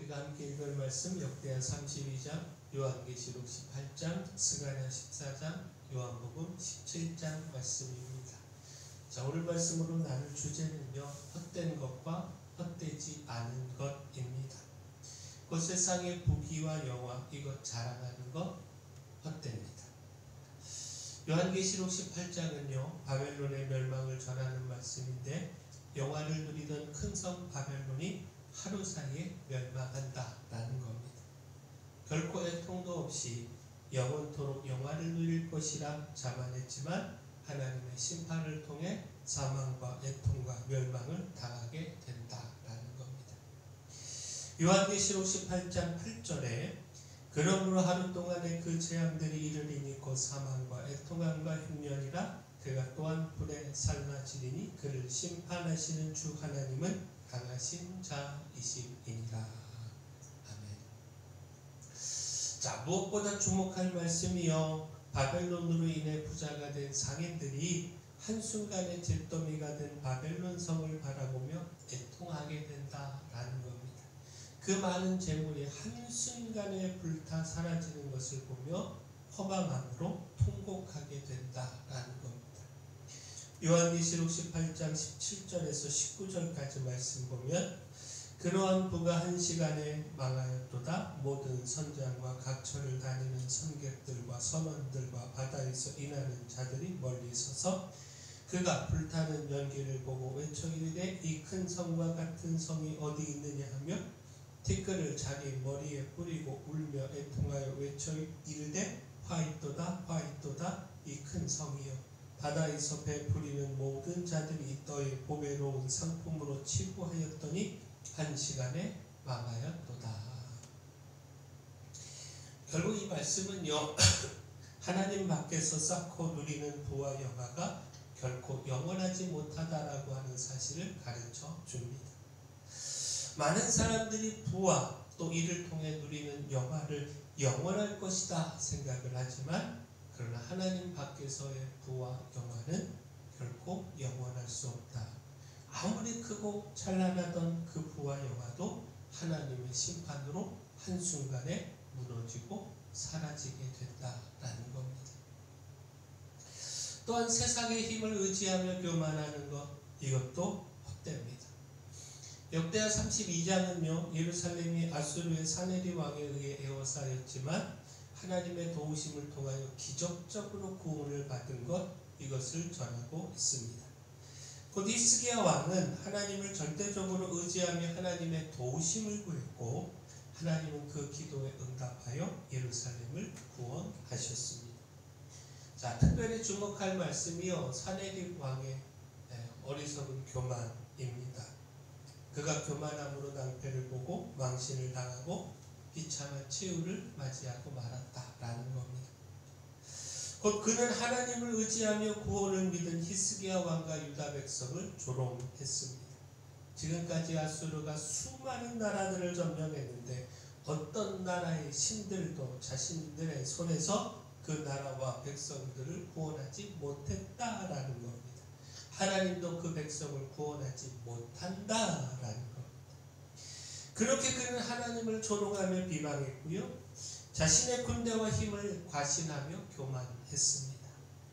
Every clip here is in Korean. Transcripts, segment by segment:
우리가 함께 읽을 말씀 역대하 32장, 요한계시록 18장, 스가랴 14장, 요한복음 17장 말씀입니다. 자, 오늘 말씀으로 나눌 주제는요, 헛된 것과 헛되지 않은 것입니다. 그 세상의 부귀와 영화, 이것 자랑하는 것 헛됩니다. 요한계시록 18장은요, 바벨론의 멸망을 전하는 말씀인데, 영화를 누리던 큰 성 바벨론이 하루 사이에 멸망한다라는 겁니다. 결코 애통도 없이 영원토록 영화를 누릴 것이라 자만했지만 하나님의 심판을 통해 사망과 애통과 멸망을 당하게 된다라는 겁니다. 요한계시록 18장 8절에 그러므로 하루 동안에 그 재앙들이 이르리니 곧 사망과 애통함과 흉년이라 그가 또한 불에 살라지리니 그를 심판하시는 주 하나님은 강하신 자이시니라. 아멘. 자, 무엇보다 주목할 말씀이요, 바벨론으로 인해 부자가 된 상인들이 한순간에 잿더미가 된 바벨론 성을 바라보며 애통하게 된다라는 겁니다. 그 많은 재물이 한순간에 불타 사라지는 것을 보며 허망함으로 통곡하게 된다라는 겁니다. 요한계시록 18장 17절에서 19절까지 말씀 보면 그러한 부가 한 시간에 망하였도다. 모든 선장과 각처를 다니는 선객들과 선원들과 바다에서 일하는 자들이 멀리 서서 그가 불타는 연기를 보고 외쳐 이르되 이 큰 성과 같은 성이 어디 있느냐 하며 티끌을 자기 머리에 뿌리고 울며 애통하여 외쳐 이르되 화있도다 화있도다 이 큰 성이여 바다에서 베풀이는 모든 자들이 너의 보배로운 상품으로 치부하였더니 한 시간에 망하였도다. 결국 이 말씀은요, 하나님 밖에서 쌓고 누리는 부와 영화가 결코 영원하지 못하다라고 하는 사실을 가르쳐 줍니다. 많은 사람들이 부와 또 이를 통해 누리는 영화를 영원할 것이다 생각을 하지만 그러나 하나님 밖에서의 부와 영화는 결코 영원할 수 없다. 아무리 크고 찬란하던 그 부와 영화도 하나님의 심판으로 한순간에 무너지고 사라지게 된다라는 겁니다. 또한 세상의 힘을 의지하며 교만하는 것, 이것도 헛됩니다. 역대하 32장은요, 예루살렘이 아수르의 사네립 왕에 의해 에워싸였지만 하나님의 도우심을 통하여 기적적으로 구원을 받은 것, 이것을 전하고 있습니다. 곧 히스기야 왕은 하나님을 절대적으로 의지하며 하나님의 도우심을 구했고 하나님은 그 기도에 응답하여 예루살렘을 구원하셨습니다. 자, 특별히 주목할 말씀이요, 사네립 왕의 어리석은 교만입니다. 그가 교만함으로 낭패를 보고 망신을 당하고 비참한 최후를 맞이하고 말았다라는 겁니다. 곧 그는 하나님을 의지하며 구원을 믿은 히스기야 왕과 유다 백성을 조롱했습니다. 지금까지 아수르가 수많은 나라들을 점령했는데 어떤 나라의 신들도 자신들의 손에서 그 나라와 백성들을 구원하지 못했다라는 겁니다. 하나님도 그 백성을 구원하지 못한다라는 겁니다. 그렇게 그는 하나님을 조롱하며 비방했고요, 자신의 군대와 힘을 과신하며 교만했습니다.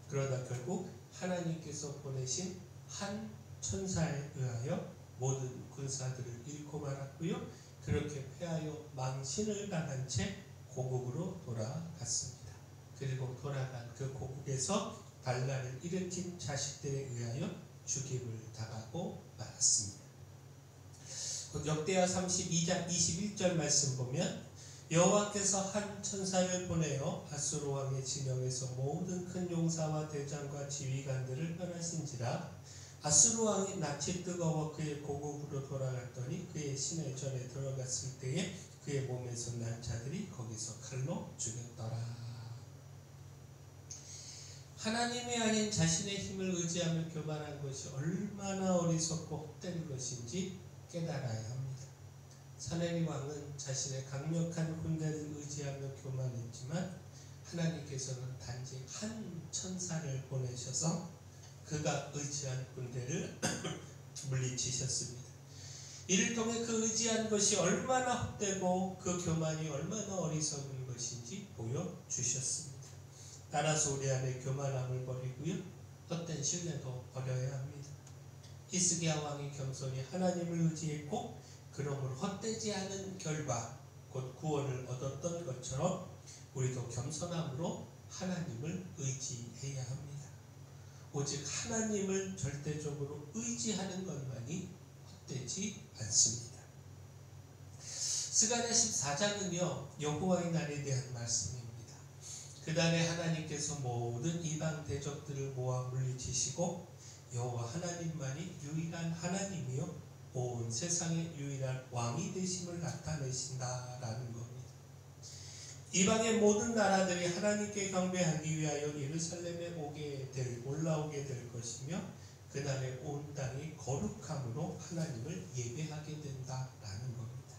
그러다 결국 하나님께서 보내신 한 천사에 의하여 모든 군사들을 잃고 말았고요, 그렇게 패하여 망신을 당한 채 고국으로 돌아갔습니다. 그리고 돌아간 그 고국에서 반란을 일으킨 자식들에 의하여 죽임을 당하고 말았습니다. 역대하 32장 21절 말씀 보면 여호와께서 한 천사를 보내어 아수르 왕의 진영에서 모든 큰 용사와 대장과 지휘관들을 멸하신지라. 아수르 왕이 낯이 뜨거워 그의 고국으로 돌아갔더니 그의 시내전에 들어갔을 때에 그의 몸에서 난 자들이 거기서 칼로 죽였더라. 하나님이 아닌 자신의 힘을 의지하며 교만한 것이 얼마나 어리석고 헛된 것인지 깨달아야 합니다. 사네립 왕은 자신의 강력한 군대를 의지하며 교만했지만 하나님께서는 단지 한 천사를 보내셔서 그가 의지한 군대를 물리치셨습니다. 이를 통해 그 의지한 것이 얼마나 헛되고 그 교만이 얼마나 어리석은 것인지 보여주셨습니다. 따라서 우리 안에 교만함을 버리고요, 헛된 신뢰도 버려야 합니다. 히스기야 왕이 겸손히 하나님을 의지했고 그러므로 헛되지 않은 결과 곧 구원을 얻었던 것처럼 우리도 겸손함으로 하나님을 의지해야 합니다. 오직 하나님을 절대적으로 의지하는 것만이 헛되지 않습니다. 스가랴 14장은요 여호와의 날에 대한 말씀입니다. 그날에 하나님께서 모든 이방 대적들을 모아 물리치시고 여호와 하나님만이 유일한 하나님이요 온 세상의 유일한 왕이 되심을 나타내신다라는 겁니다. 이방의 모든 나라들이 하나님께 경배하기 위하여 예루살렘에 올라오게 될 것이며 그날에 온 땅이 거룩함으로 하나님을 예배하게 된다라는 겁니다.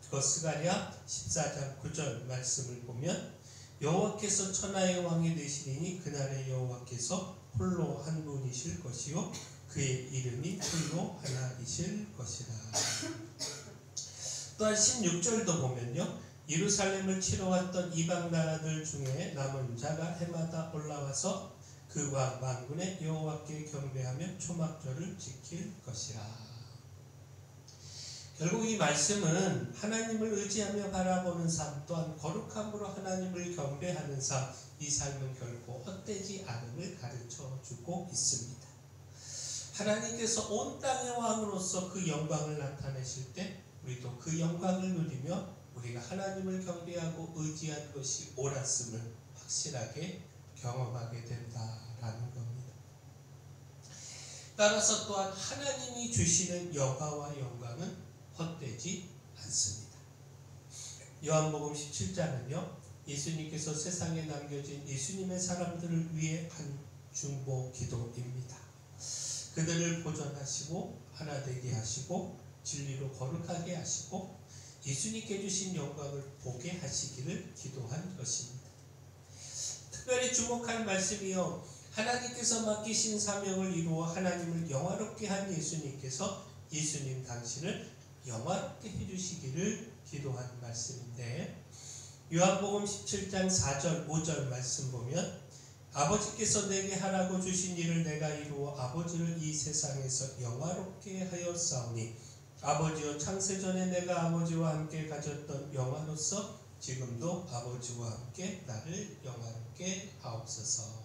그것 스가랴 14장 9절 말씀을 보면 여호와께서 천하의 왕이 되시리니 그날에 여호와께서 홀로 한 분이실 것이요 그의 이름이 홀로 하나이실 것이라. 또한 16절도 보면요 예루살렘을 치러 왔던 이방 나라들 중에 남은 자가 해마다 올라와서 그 왕 만군의 여호와께 경배하며 초막절을 지킬 것이라. 결국 이 말씀은 하나님을 의지하며 바라보는 삶 또한 거룩함으로 하나님을 경배하는 삶, 이 삶은 결코 헛되지 않음을 가르쳐 주고 있습니다. 하나님께서 온 땅의 왕으로서 그 영광을 나타내실 때 우리도 그 영광을 누리며 우리가 하나님을 경배하고 의지한 것이 옳았음을 확실하게 경험하게 된다라는 겁니다. 따라서 또한 하나님이 주시는 여가와 영광은 헛되지 않습니다. 요한복음 17장은요 예수님께서 세상에 남겨진 예수님의 사람들을 위해 한 중보 기도입니다. 그들을 보존하시고 하나 되게 하시고 진리로 거룩하게 하시고 예수님께 주신 영광을 보게 하시기를 기도한 것입니다. 특별히 주목할 말씀이요 하나님께서 맡기신 사명을 이루어 하나님을 영화롭게 한 예수님께서 예수님 당신을 영화롭게 해주시기를 기도한 말씀인데 요한복음 17장 4절 5절 말씀 보면 아버지께서 내게 하라고 주신 일을 내가 이루어 아버지를 이 세상에서 영화롭게 하였사오니 아버지여 창세전에 내가 아버지와 함께 가졌던 영화로서 지금도 아버지와 함께 나를 영화롭게 하옵소서.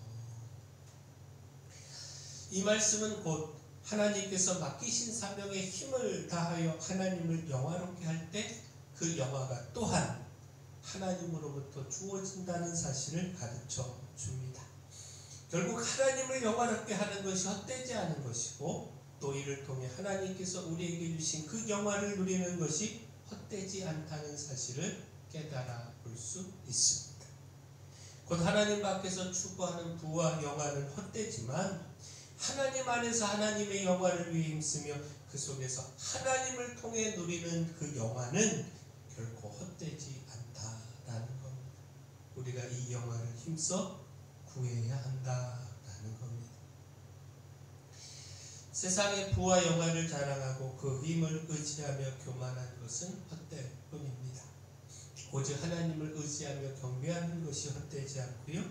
이 말씀은 곧 하나님께서 맡기신 사명에 힘을 다하여 하나님을 영화롭게 할 때 그 영화가 또한 하나님으로부터 주어진다는 사실을 가르쳐 줍니다. 결국 하나님을 영화롭게 하는 것이 헛되지 않은 것이고 또 이를 통해 하나님께서 우리에게 주신 그 영화를 누리는 것이 헛되지 않다는 사실을 깨달아 볼 수 있습니다. 곧 하나님 밖에서 추구하는 부와 영화는 헛되지만 하나님 안에서 하나님의 영화를 위해 힘쓰며 그 속에서 하나님을 통해 누리는 그 영화는 결코 헛되지 않다라는 겁니다. 우리가 이 영화를 힘써 구해야 한다라는 겁니다. 세상의 부와 영화를 자랑하고 그 힘을 의지하며 교만한 것은 헛될 뿐입니다. 오직 하나님을 의지하며 경배하는 것이 헛되지 않고요.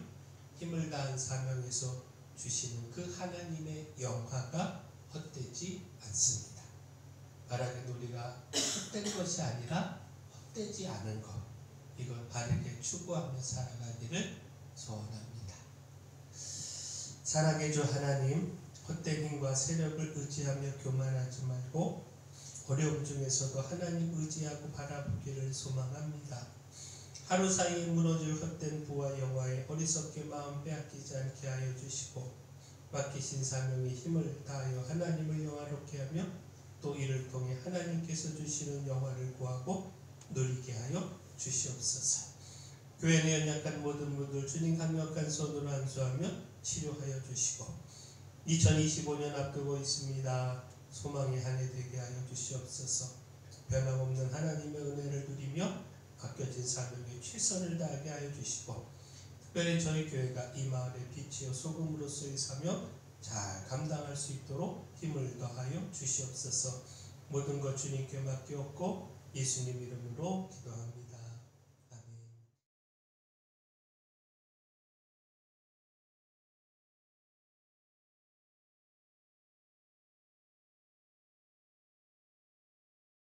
힘을 다한 사명에서 주시는 그 하나님의 영화가 헛되지 않습니다. 바라는 우리가 헛된 것이 아니라 헛되지 않은 것, 이걸 바르게 추구하며 살아가기를 소원합니다. 사랑해 주 하나님, 헛된 힘과 세력을 의지하며 교만하지 말고 어려움 중에서도 하나님 의지하고 바라보기를 소망합니다. 하루 사이에 무너질 헛된 부와 영화에 어리석게 마음 빼앗기지 않게 하여 주시고 맡기신 사명에 힘을 다하여 하나님을 영화롭게 하며 또 이를 통해 하나님께서 주시는 영화를 구하고 누리게 하여 주시옵소서. 교회 내 연약한 모든 분들 주님 강력한 손으로 안수하며 치료하여 주시고 2025년 앞두고 있습니다. 소망의 한 해 되게 하여 주시옵소서. 변함없는 하나님의 은혜를 누리며 맡겨진 사명에 최선을 다하게 하여 주시고 특별히 저희 교회가 이 마을의 빛이요 소금으로서의 사명 잘 감당할 수 있도록 힘을 더하여 주시옵소서. 모든 것 주님께 맡겼고 예수님 이름으로 기도합니다.